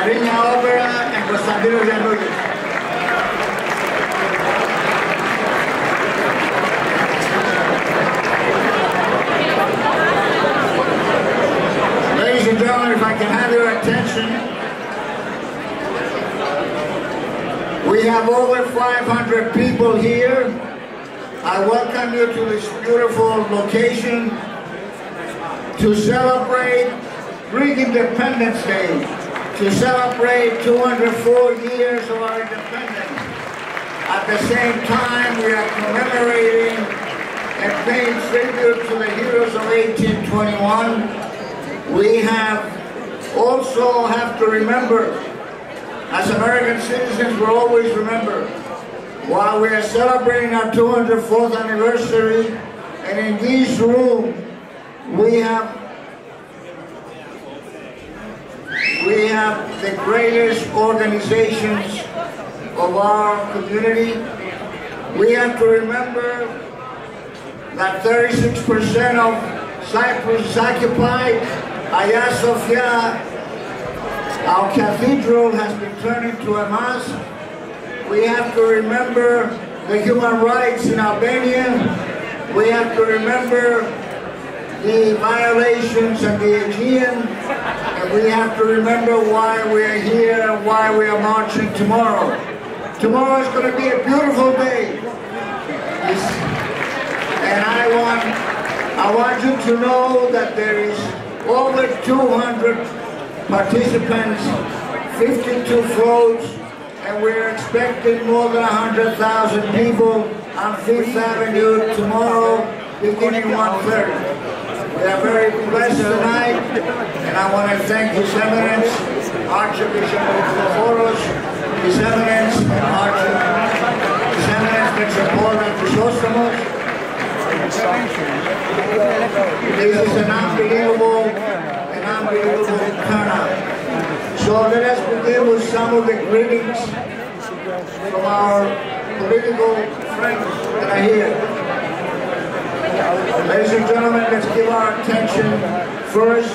Marinha Ópera and Constantino Giannulli. Ladies and gentlemen, if I can have your attention, we have over 500 people here. I welcome you to this beautiful location to celebrate Greek Independence Day, to celebrate 204 years of our independence. At the same time, we are commemorating and paying tribute to the heroes of 1821. We also have to remember, as American citizens, we'll always remember, while we are celebrating our 204th anniversary, and in this room, we have the greatest organizations of our community. We have to remember that 36% of Cyprus is occupied. Hagia Sophia, our cathedral, has been turned into a mosque. We have to remember the human rights in Albania. We have to remember the violations of the Aegean. And we have to remember why we are here and why we are marching tomorrow. Tomorrow is going to be a beautiful day. And I want you to know that there is over 200 participants, 52 floats, and we're expecting more than 100,000 people on 5th Avenue tomorrow, beginning 1:30. We are very blessed tonight, and I want to thank His Eminence, Archbishop THRYLOS, His Eminence, His Eminence, Metropolitan Chrysostomos. This is an unbelievable turnout. So let us begin with some of the greetings from our political friends that are here. Ladies and gentlemen, let's give our attention first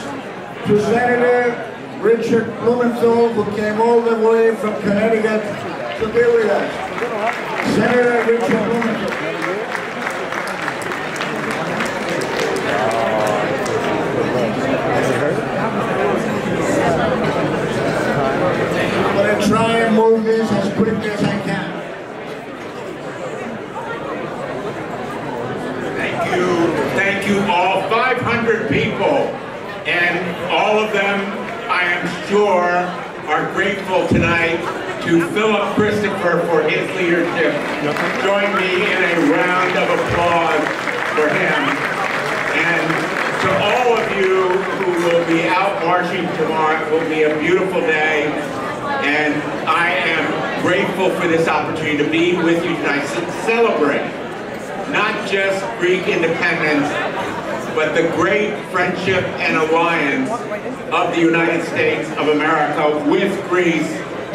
to Senator Richard Blumenthal, who came all the way from Connecticut to be with us. Senator Richard Blumenthal. I'm going to try and move this as quickly as I can. Thank you all, 500 people, and all of them, I am sure, are grateful tonight to Philip Christopher for his leadership. Join me in a round of applause for him. And to all of you who will be out marching tomorrow, it will be a beautiful day, and I am grateful for this opportunity to be with you tonight to celebrate not just Greek independence, but the great friendship and alliance of the United States of America with Greece.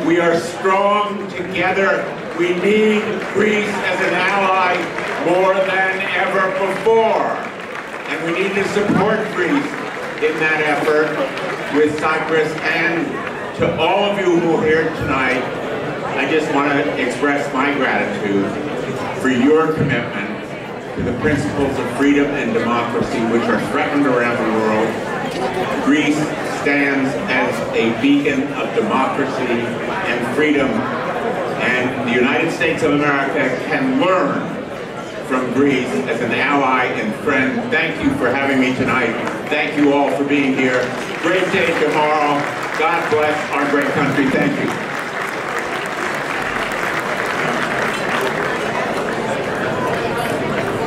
We are strong together. We need Greece as an ally more than ever before. And we need to support Greece in that effort with Cyprus. And to all of you who are here tonight, I just want to express my gratitude for your commitment to the principles of freedom and democracy which are threatened around the world. Greece stands as a beacon of democracy and freedom, and the United States of America can learn from Greece as an ally and friend. Thank you for having me tonight. Thank you all for being here. Great day tomorrow. God bless our great country. Thank you.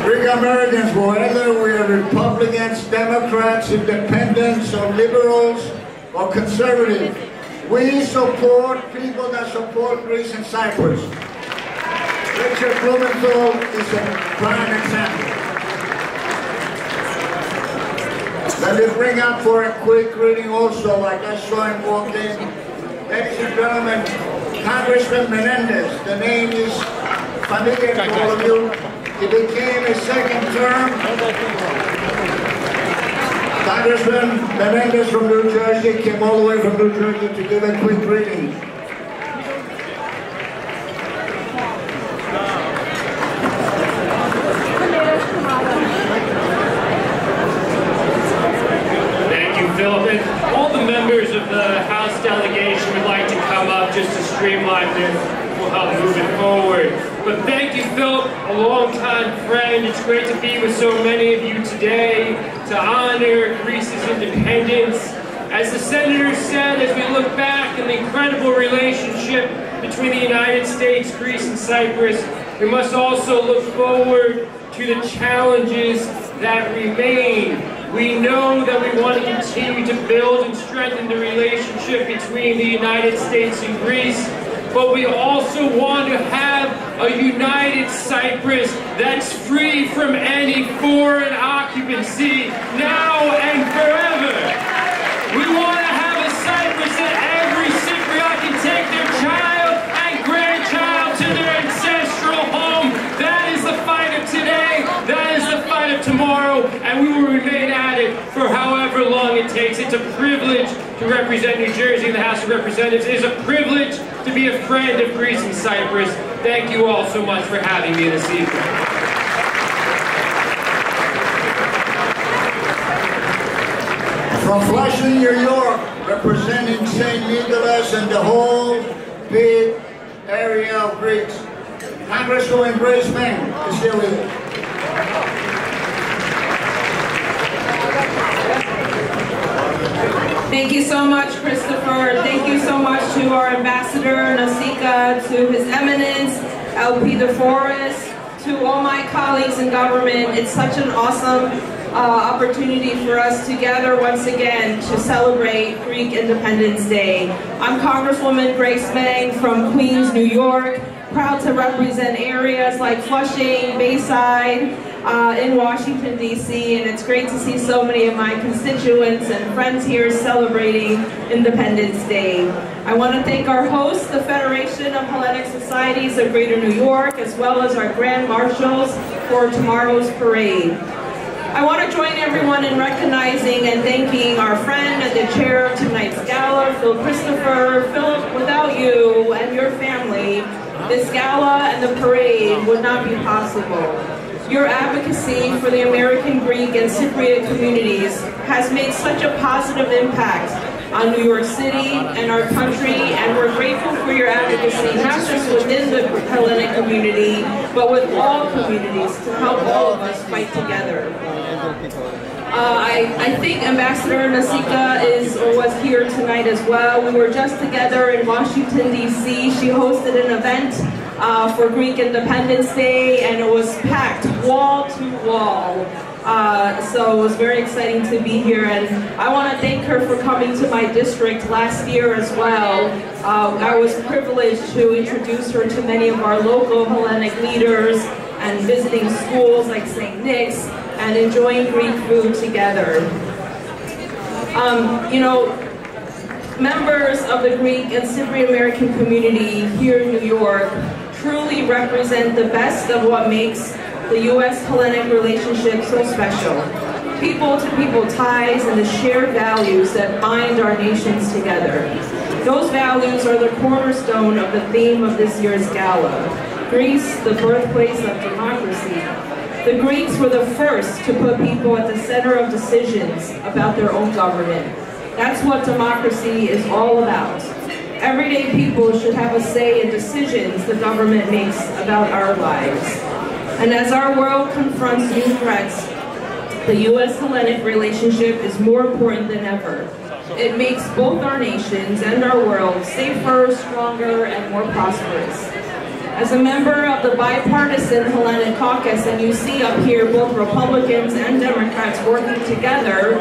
Greek Americans, whether we are Republicans, Democrats, Independents, or Liberals, or Conservatives, we support people that support Greece and Cyprus. Richard Blumenthal is a prime example. Let me bring up for a quick reading also, I just saw him walk in. Ladies and gentlemen, Congressman Menendez, the name is familiar to all of you. He became a second term. Congressman Menendez from New Jersey came all the way from New Jersey to give a quick greeting. Thank you, Philip. And all the members of the House delegation would like to come up just to streamline this. We'll help move it forward. But thank you, Philip, a longtime friend. It's great to be with so many of you today to honor Greece's independence. As the Senator said, as we look back on the incredible relationship between the United States, Greece, and Cyprus, we must also look forward to the challenges that remain. We know that we want to continue to build and strengthen the relationship between the United States and Greece, but we also want to have a united Cyprus that's free from any foreign occupancy now and forever. We want to have a Cyprus that every Cypriot can take their child and grandchild to their ancestral home. That is the fight of today. That is the fight of tomorrow, and we will remain at it for however long it takes. It's a privilege to represent New Jersey in the House of Representatives. It is a privilege to be a friend of Greece and Cyprus. Thank you all so much for having me this evening. From Flushing, New York, representing St. Nicholas and the whole big area of Greece, Congresswoman Grace Meng is here with us. Thank you so much, Christopher. Thank you so much to our Ambassador, Nasika, to His Eminence, LP DeForest, to all my colleagues in government. It's such an awesome opportunity for us to gather once again to celebrate Greek Independence Day. I'm Congresswoman Grace Meng from Queens, New York, proud to represent areas like Flushing, Bayside, in Washington, D.C., and it's great to see so many of my constituents and friends here celebrating Independence Day. I want to thank our host, the Federation of Hellenic Societies of Greater New York, as well as our Grand Marshals for tomorrow's parade. I want to join everyone in recognizing and thanking our friend and the chair of tonight's gala, Phil Christopher. Philip, without you and your family, this gala and the parade would not be possible. Your advocacy for the American Greek and Cypriot communities has made such a positive impact on New York City and our country, and we're grateful for your advocacy, not just within the Hellenic community, but with all communities to help all of us fight together. I think Ambassador Nasika was here tonight as well. We were just together in Washington, D.C. She hosted an event for Greek Independence Day, and it was packed wall to wall. So it was very exciting to be here, and I want to thank her for coming to my district last year as well. I was privileged to introduce her to many of our local Hellenic leaders and visiting schools like St. Nick's and enjoying Greek food together. You know, members of the Greek and Cypriot American community here in New York truly represent the best of what makes the U.S. Hellenic relationship so special. People-to-people ties and the shared values that bind our nations together. Those values are the cornerstone of the theme of this year's gala. Greece, the birthplace of democracy. The Greeks were the first to put people at the center of decisions about their own government. That's what democracy is all about. Everyday people should have a say in decisions the government makes about our lives. And as our world confronts new threats, the U.S. Hellenic relationship is more important than ever. It makes both our nations and our world safer, stronger, and more prosperous. As a member of the bipartisan Hellenic Caucus, and you see up here both Republicans and Democrats working together,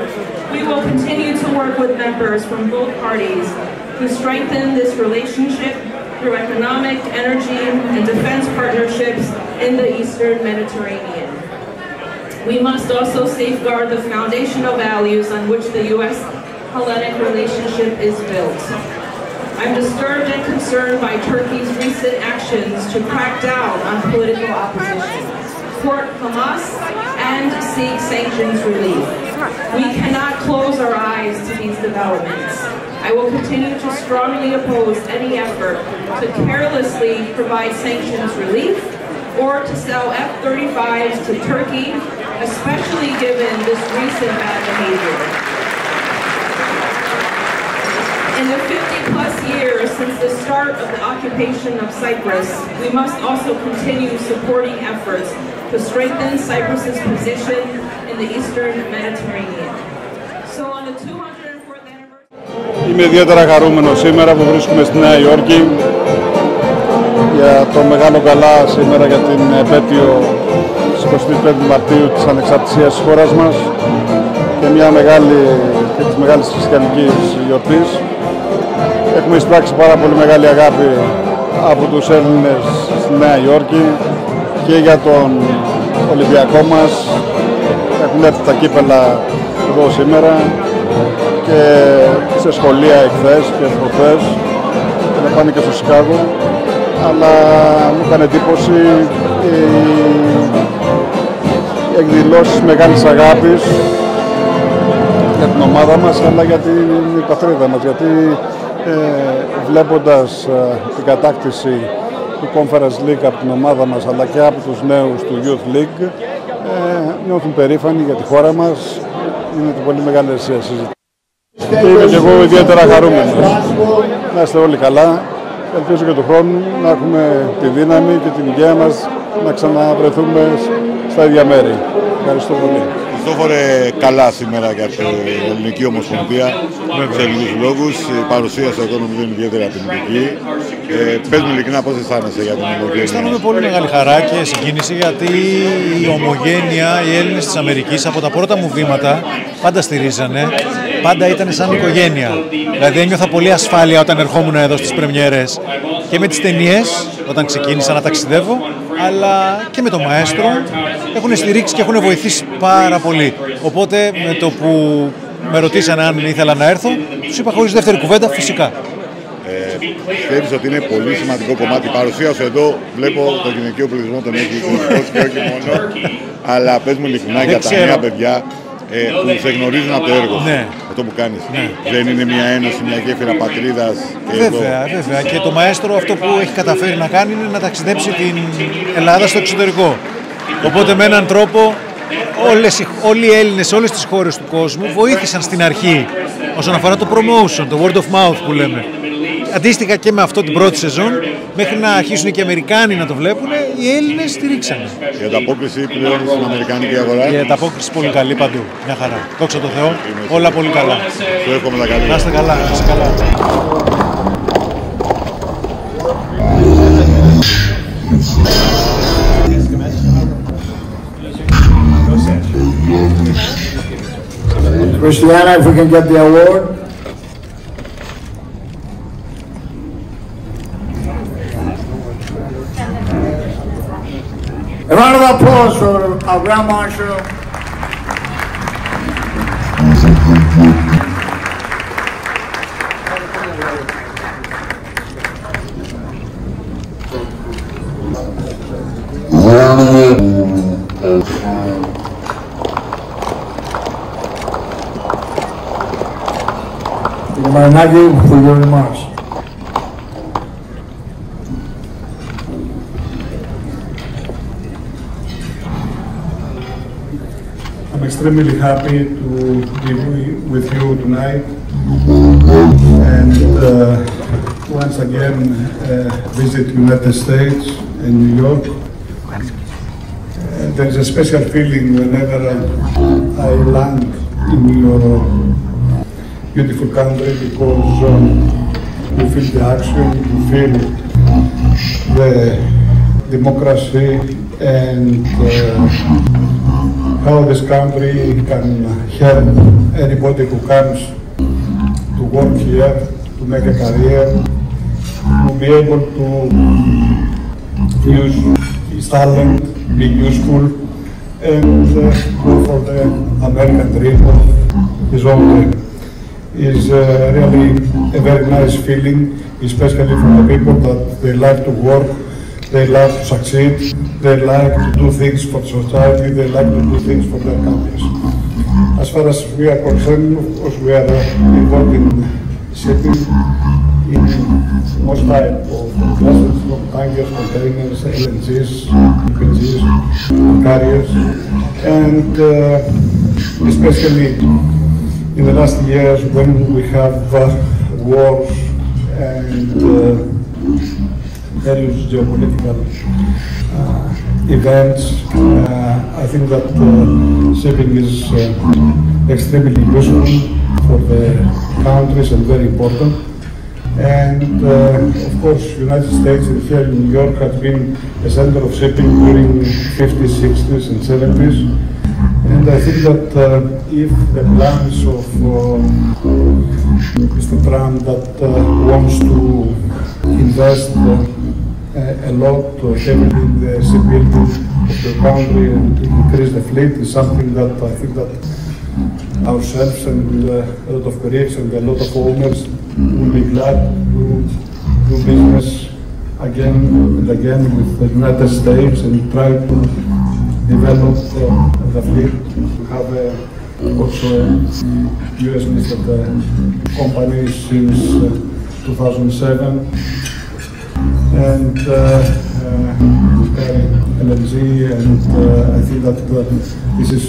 we will continue to work with members from both parties to strengthen this relationship through economic, energy, and defense partnerships in the Eastern Mediterranean. We must also safeguard the foundational values on which the U.S. Hellenic relationship is built. I'm disturbed and concerned by Turkey's recent actions to crack down on political opposition, support Hamas, and seek sanctions relief. We cannot close our eyes to these developments. I will continue to strongly oppose any effort to carelessly provide sanctions relief or to sell F-35s to Turkey, especially given this recent bad behavior. In the 50-plus years since the start of the occupation of Cyprus, we must also continue supporting efforts to strengthen Cyprus's position in the Eastern Mediterranean. So on the 204th anniversary... Είμαι ιδιαίτερα χαρούμενος σήμερα που βρίσκομαι στη Νέα Υόρκη για το μεγάλο Gala σήμερα για την επέτειο της 25 Μαρτίου της ανεξαρτησίας της χώρας μας και μια της μεγάλης χριστιανικής γιορτής. Έχουμε εισπράξει πάρα πολύ μεγάλη αγάπη από τους Έλληνες στη Νέα Υόρκη και για τον Ολυμπιακό μας. Έχουν έρθει τα κύπελα εδώ σήμερα και σε σχολεία εχθές και προχθές και να πάνε και στο Σικάγο. Αλλά μου έκανε εντύπωση οι εκδηλώσεις μεγάλης αγάπης για την ομάδα μας αλλά για την πατρίδα μας, γιατί βλέποντας την κατάκτηση του Conference League από την ομάδα μας αλλά και από τους νέους του Youth League νιώθουν περήφανοι για τη χώρα μας. Είναι πολύ μεγάλη συζήτηση. Είμαι και εγώ ιδιαίτερα χαρούμενος. Να είστε όλοι καλά. Ελπίζω και του χρόνου να έχουμε τη δύναμη και την υγεία μας να ξαναβρεθούμε στα ίδια μέρη. Ευχαριστώ πολύ. Χριστόφορε, καλά σήμερα για την Ελληνική Ομοσπονδία με τους ελληνικούς λόγους. Η παρουσία σου εδώ νομίζω είναι ιδιαίτερα τιμητική. Πες μου ειλικρινά πώς αισθάνεσαι για την ομογένεια. Αισθάνομαι πολύ μεγάλη χαρά και συγκίνηση γιατί η ομογένεια, οι Έλληνες της Αμερικής από τα πρώτα μου βήματα πάντα στηρίζανε, πάντα ήταν σαν οικογένεια. Δηλαδή ένιωθα πολύ ασφάλεια όταν ερχόμουν εδώ στις πρεμιέρες και με τις ταινίες όταν ξεκίνησα να ταξιδεύω, αλλά και με το μαέστρο έχουν στηρίξει και έχουν βοηθήσει πάρα πολύ. Οπότε με το που με ρωτήσανε αν ήθελα να έρθω, τους είπα χωρίς δεύτερη κουβέντα φυσικά. Πιστεύεις ότι είναι πολύ σημαντικό κομμάτι η παρουσία σου εδώ? Βλέπω το γυναικείο πληθυσμό τον έχει οικονομικός και όχι μόνο, αλλά πες μου ειλικρινά για τα νέα παιδιά που σε γνωρίζουν από το έργο σου, αυτό που κάνεις. Δεν είναι μια ένωση, μια γέφυρα πατρίδας? Βέβαια. Και το μαέστρο αυτό που έχει καταφέρει να κάνει είναι να ταξιδέψει την Ελλάδα στο εξωτερικό. Οπότε με έναν τρόπο όλοι οι Έλληνες σε όλες τις χώρες του κόσμου βοήθησαν στην αρχή όσον αφορά το promotion, το word of mouth που λέμε. Αντίστοιχα και με αυτό την πρώτη σεζόν, μέχρι να αρχίσουν και οι Αμερικάνοι να το βλέπουν, οι Έλληνες στηρίξανε. Η ανταπόκριση πλέον στην αμερικανική αγορά? Η ανταπόκριση πολύ καλή παντού. Μια χαρά. Δόξα τω Θεώ, όλα πολύ καλά. Σου εύχομαι τα καλύτερα. Να είστε καλά, να είστε καλά. Christiana, if we can get the award. A round of applause for our Grand Marshal. Mαρινάκη, for your remarks. I'm extremely happy to be with you tonight and once again visit United States and New York. There is a special feeling whenever I land in your beautiful country because you feel the action, you feel the democracy and how this country can help anybody who comes to work here, to make a career, to be able to use his talent, be useful, and go for the American dream of his own dream. Is really a very nice feeling, especially for the people that they like to work, they like to succeed, they like to do things for society, they like to do things for their countries. As far as we are concerned, of course, we are involved in shipping in most type of vessels, from tankers, containers, LNGs, LPGs, carriers, and especially in the last years when we have wars and various geopolitical events, I think that shipping is extremely useful for the countries and very important. And of course, United States and here in New York has been a center of shipping during 50s, 60s and 70s. And I think that if the plans of Mr. Trump that wants to invest a lot heavily in the shipbuilding of the country and to increase the fleet is something that I think that ourselves and a lot of Greeks and a lot of owners will be glad to do business again and again with the United States and try to develop the fleet, to have also a US listed company since 2007 and LNG, and I think that this is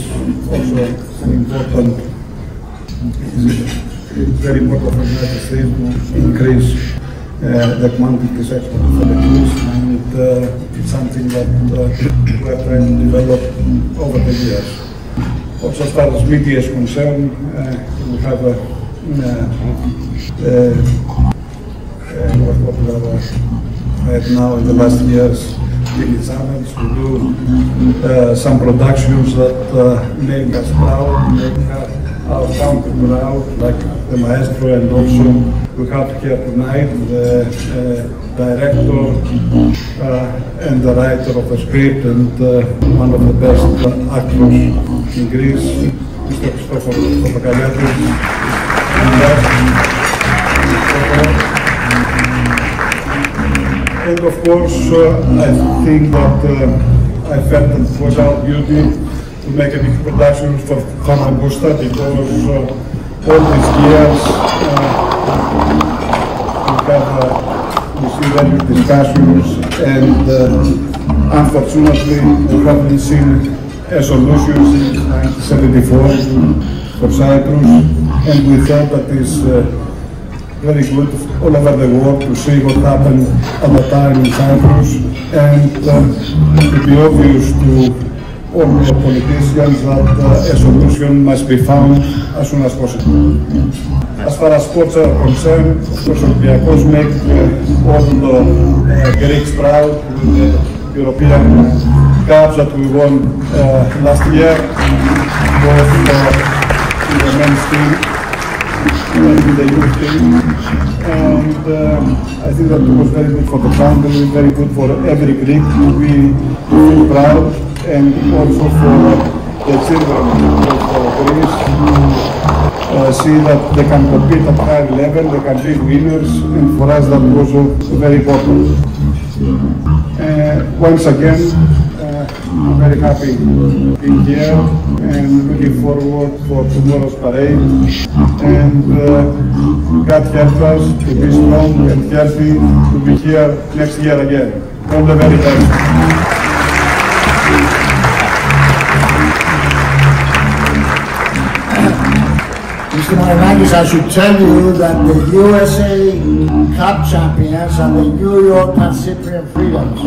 also an important, very important for the United States to increase the quantities export for the goods, and it's something that we are trying to develop over the years. Also, as far as media is concerned, we have more popular right now in the last years TV channels. We do some productions that make us proud, make our country proud, like the Maestro, and also we have here tonight the director and the writer of the script and one of the best actors in Greece, Mr. Christopher. And of course, I think that I felt that it was our duty to make a big production for Famagusta, because all these years we see various discussions, and unfortunately we haven't seen a solution since 1974 for Cyprus, and we thought that is very good all over the world to see what happened at the time in Cyprus, and to be obvious to all the politicians that a solution must be found as soon as possible. As far as sports are concerned, of course, Olympiacos make all the Greeks proud with the European Cups that we won last year, both in the men's team and in the youth team. And I think that it was very good for the country, very good for every Greek to be proud, and also for the children of Greece to see that they can compete at high level, they can be winners, and for us that was very important. Once again, I'm very happy being here and looking forward for tomorrow's parade, and God help us to be strong and healthy to be here next year again. All the very best. Mr. Mαρινάκη, I should tell you that the USA Cup champions are the New York and Cyprian THRYLOS.